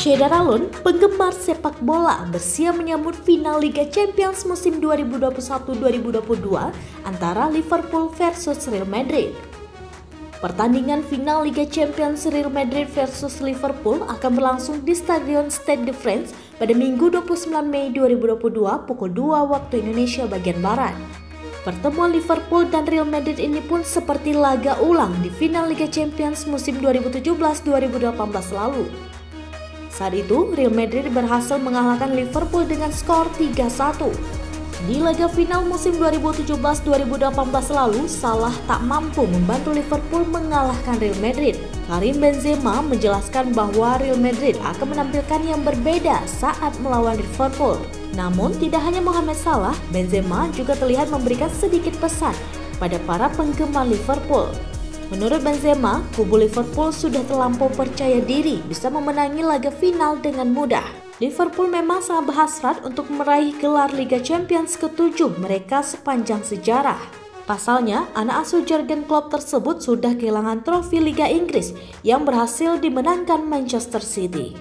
Syederalun, penggemar sepak bola bersiap menyambut final Liga Champions musim 2021-2022 antara Liverpool versus Real Madrid. Pertandingan final Liga Champions Real Madrid versus Liverpool akan berlangsung di Stadion Stade de France pada Minggu 29 Mei 2022 pukul 2 waktu Indonesia bagian Barat. Pertemuan Liverpool dan Real Madrid ini pun seperti laga ulang di final Liga Champions musim 2017-2018 lalu. Saat itu, Real Madrid berhasil mengalahkan Liverpool dengan skor 3-1. Di laga final musim 2017-2018 lalu, Salah tak mampu membantu Liverpool mengalahkan Real Madrid. Karim Benzema menjelaskan bahwa Real Madrid akan menampilkan yang berbeda saat melawan Liverpool. Namun, tidak hanya Mohamed Salah, Benzema juga terlihat memberikan sedikit pesan pada para penggemar Liverpool. Menurut Benzema, kubu Liverpool sudah terlampau percaya diri bisa memenangi laga final dengan mudah. Liverpool memang sangat berhasrat untuk meraih gelar Liga Champions ke-7 mereka sepanjang sejarah. Pasalnya, anak asuh Jurgen Klopp tersebut sudah kehilangan trofi Liga Inggris yang berhasil dimenangkan Manchester City.